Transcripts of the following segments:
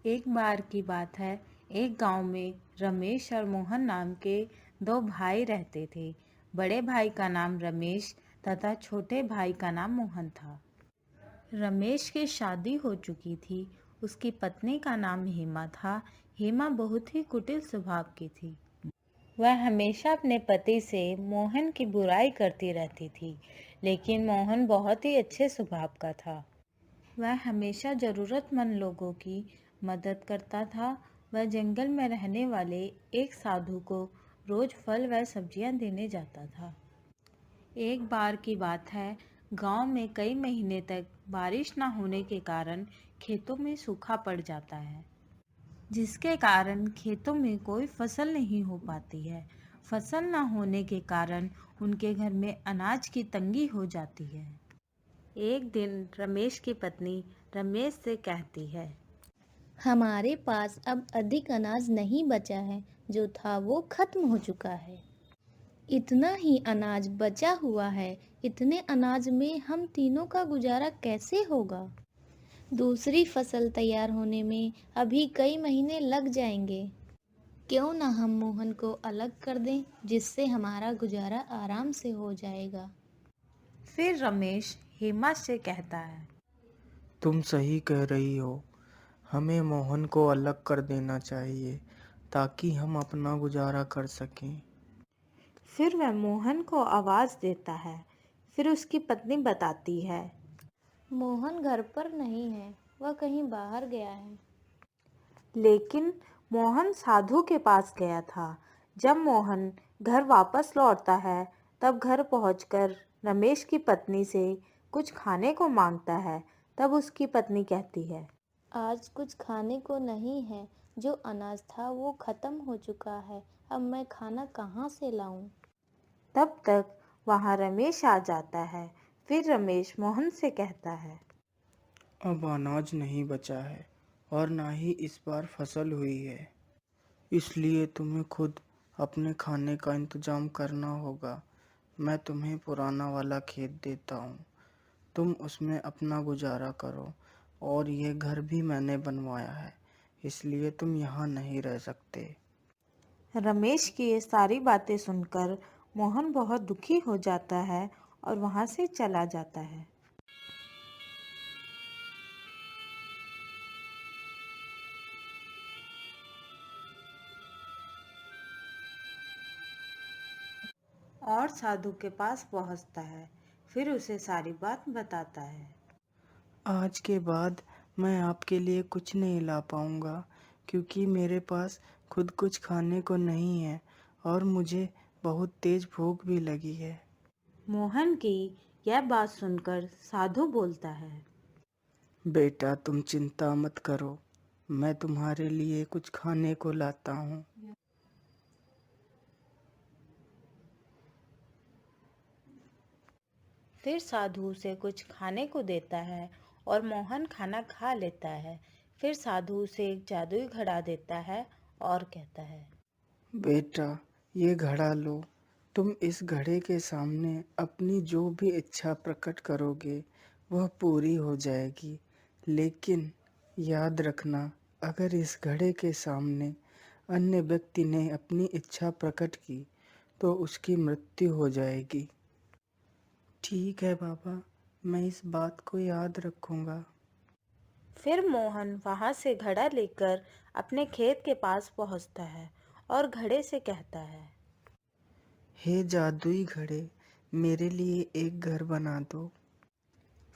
एक बार की बात है। एक गांव में रमेश और मोहन नाम के दो भाई रहते थे। बड़े भाई का नाम रमेश तथा छोटे भाई का नाम मोहन था। रमेश की शादी हो चुकी थी। उसकी पत्नी का नाम हेमा था। हेमा बहुत ही कुटिल स्वभाव की थी। वह हमेशा अपने पति से मोहन की बुराई करती रहती थी, लेकिन मोहन बहुत ही अच्छे स्वभाव का था। वह हमेशा ज़रूरतमंद लोगों की मदद करता था। वह जंगल में रहने वाले एक साधु को रोज फल व सब्जियां देने जाता था। एक बार की बात है, गांव में कई महीने तक बारिश न होने के कारण खेतों में सूखा पड़ जाता है, जिसके कारण खेतों में कोई फसल नहीं हो पाती है। फसल न होने के कारण उनके घर में अनाज की तंगी हो जाती है। एक दिन रमेश की पत्नी रमेश से कहती है, हमारे पास अब अधिक अनाज नहीं बचा है, जो था वो खत्म हो चुका है। इतना ही अनाज बचा हुआ है। इतने अनाज में हम तीनों का गुजारा कैसे होगा? दूसरी फसल तैयार होने में अभी कई महीने लग जाएंगे। क्यों ना हम मोहन को अलग कर दें, जिससे हमारा गुजारा आराम से हो जाएगा। फिर रमेश हेमा से कहता है, तुम सही कह रही हो। हमें मोहन को अलग कर देना चाहिए ताकि हम अपना गुजारा कर सकें। फिर वह मोहन को आवाज़ देता है। फिर उसकी पत्नी बताती है, मोहन घर पर नहीं है, वह कहीं बाहर गया है। लेकिन मोहन साधु के पास गया था। जब मोहन घर वापस लौटता है, तब घर पहुंचकर रमेश की पत्नी से कुछ खाने को मांगता है। तब उसकी पत्नी कहती है, आज कुछ खाने को नहीं है। जो अनाज था वो खत्म हो चुका है। अब मैं खाना कहाँ से लाऊं? तब तक वहां रमेश आ जाता है। फिर रमेश मोहन से कहता है, अब अनाज नहीं बचा है और ना ही इस बार फसल हुई है, इसलिए तुम्हें खुद अपने खाने का इंतजाम करना होगा। मैं तुम्हें पुराना वाला खेत देता हूँ, तुम उसमें अपना गुजारा करो। और ये घर भी मैंने बनवाया है, इसलिए तुम यहाँ नहीं रह सकते। रमेश की ये सारी बातें सुनकर मोहन बहुत दुखी हो जाता है और वहां से चला जाता है। और साधु के पास पहुंचता है। फिर उसे सारी बात बताता है। आज के बाद मैं आपके लिए कुछ नहीं ला पाऊंगा, क्योंकि मेरे पास खुद कुछ खाने को नहीं है और मुझे बहुत तेज भूख भी लगी है। मोहन की यह बात सुनकर साधु बोलता है, बेटा, तुम चिंता मत करो, मैं तुम्हारे लिए कुछ खाने को लाता हूँ। फिर साधु उसे कुछ खाने को देता है और मोहन खाना खा लेता है। फिर साधु उसे एक जादुई घड़ा देता है और कहता है, बेटा, ये घड़ा लो। तुम इस घड़े के सामने अपनी जो भी इच्छा प्रकट करोगे वह पूरी हो जाएगी। लेकिन याद रखना, अगर इस घड़े के सामने अन्य व्यक्ति ने अपनी इच्छा प्रकट की तो उसकी मृत्यु हो जाएगी। ठीक है बाबा, मैं इस बात को याद रखूंगा। फिर मोहन वहां से घड़ा लेकर अपने खेत के पास पहुंचता है और घड़े से कहता है, हे जादुई घड़े, मेरे लिए एक घर बना दो।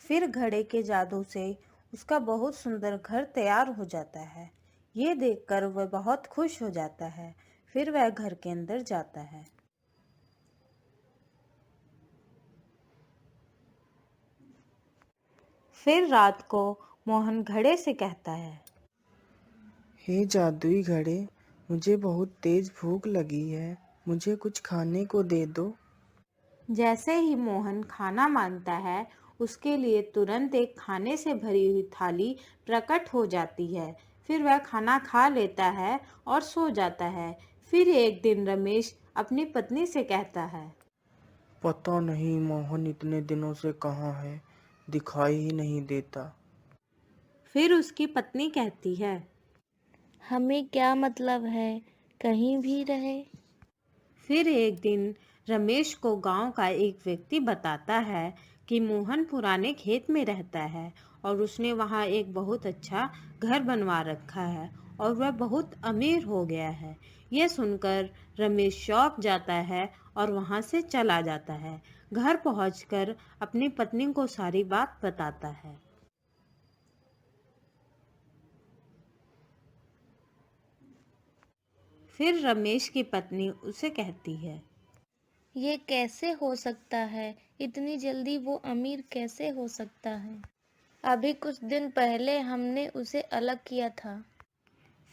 फिर घड़े के जादू से उसका बहुत सुंदर घर तैयार हो जाता है। ये देखकर वह बहुत खुश हो जाता है। फिर वह घर के अंदर जाता है। फिर रात को मोहन घड़े से कहता है, हे जादुई घड़े, मुझे बहुत तेज भूख लगी है, मुझे कुछ खाने को दे दो। जैसे ही मोहन खाना मांगता है, उसके लिए तुरंत एक खाने से भरी हुई थाली प्रकट हो जाती है। फिर वह खाना खा लेता है और सो जाता है। फिर एक दिन रमेश अपनी पत्नी से कहता है, पता नहीं मोहन इतने दिनों से कहाँ है, दिखाई ही नहीं देता। फिर उसकी पत्नी कहती है, हमें क्या मतलब है, कहीं भी रहे। फिर एक दिन रमेश को गांव का एक व्यक्ति बताता है कि मोहन पुराने खेत में रहता है और उसने वहां एक बहुत अच्छा घर बनवा रखा है और वह बहुत अमीर हो गया है। यह सुनकर रमेश चौंक जाता है और वहां से चला जाता है। घर पहुंचकर अपनी पत्नी को सारी बात बताता है। फिर रमेश की पत्नी उसे कहती है, ये कैसे हो सकता है, इतनी जल्दी वो अमीर कैसे हो सकता है। अभी कुछ दिन पहले हमने उसे अलग किया था।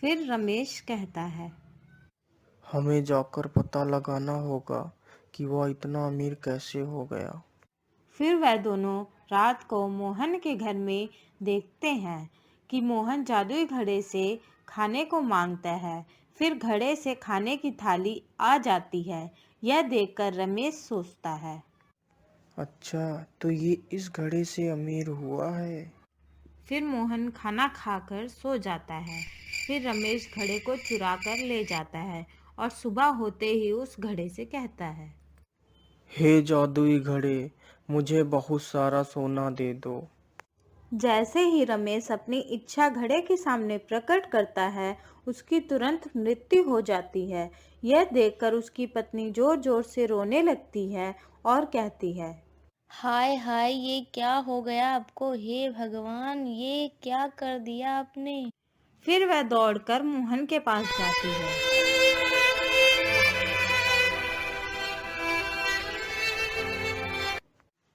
फिर रमेश कहता है, हमें जाकर पता लगाना होगा कि वह इतना अमीर कैसे हो गया। फिर वह दोनों रात को मोहन के घर में देखते हैं कि मोहन जादुई घड़े से खाने को मांगता है। फिर घड़े से खाने की थाली आ जाती है। यह देखकर रमेश सोचता है। अच्छा, तो ये इस घड़े से अमीर हुआ है। फिर मोहन खाना खाकर सो जाता है। फिर रमेश घड़े को चुरा कर ले जाता है और सुबह होते ही उस घड़े से कहता है, हे जादुई घड़े, मुझे बहुत सारा सोना दे दो। जैसे ही रमेश अपनी इच्छा घड़े के सामने प्रकट करता है, उसकी तुरंत मृत्यु हो जाती है। यह देखकर उसकी पत्नी जोर जोर से रोने लगती है और कहती है, हाय हाय, ये क्या हो गया आपको, हे भगवान, ये क्या कर दिया आपने। फिर वह दौड़कर मोहन के पास जाती है।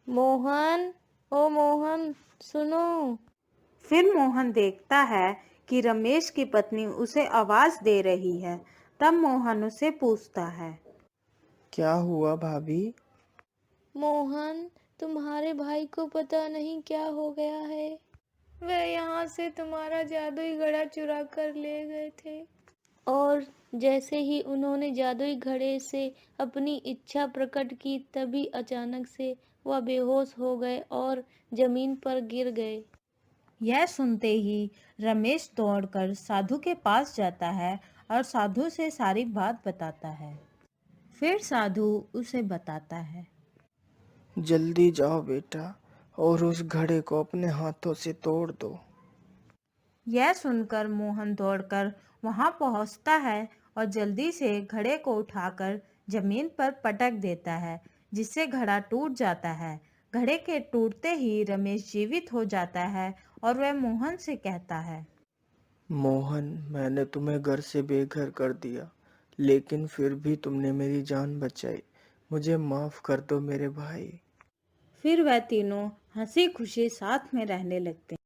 मोहन, ओ मोहन, सुनो। फिर मोहन देखता है कि रमेश की पत्नी उसे आवाज दे रही है। तब मोहन उसे पूछता है, क्या हुआ भाभी? मोहन, तुम्हारे भाई को पता नहीं क्या हो गया है। वह यहाँ से तुम्हारा जादुई घड़ा चुरा कर ले गए थे और जैसे ही उन्होंने जादुई घड़े से अपनी इच्छा प्रकट की, तभी अचानक से वह बेहोश हो गए और जमीन पर गिर गए। यह सुनते ही रमेश दौड़कर साधु के पास जाता है और साधु से सारी बात बताता है। फिर साधु उसे बताता है, जल्दी जाओ बेटा और उस घड़े को अपने हाथों से तोड़ दो। यह सुनकर मोहन दौड़कर वहां पहुंचता है और जल्दी से घड़े को उठाकर जमीन पर पटक देता है, जिससे घड़ा टूट जाता है। घड़े के टूटते ही रमेश जीवित हो जाता है और वह मोहन से कहता है, मोहन, मैंने तुम्हें घर से बेघर कर दिया, लेकिन फिर भी तुमने मेरी जान बचाई। मुझे माफ कर दो मेरे भाई। फिर वह तीनों हंसी खुशी साथ में रहने लगते हैं।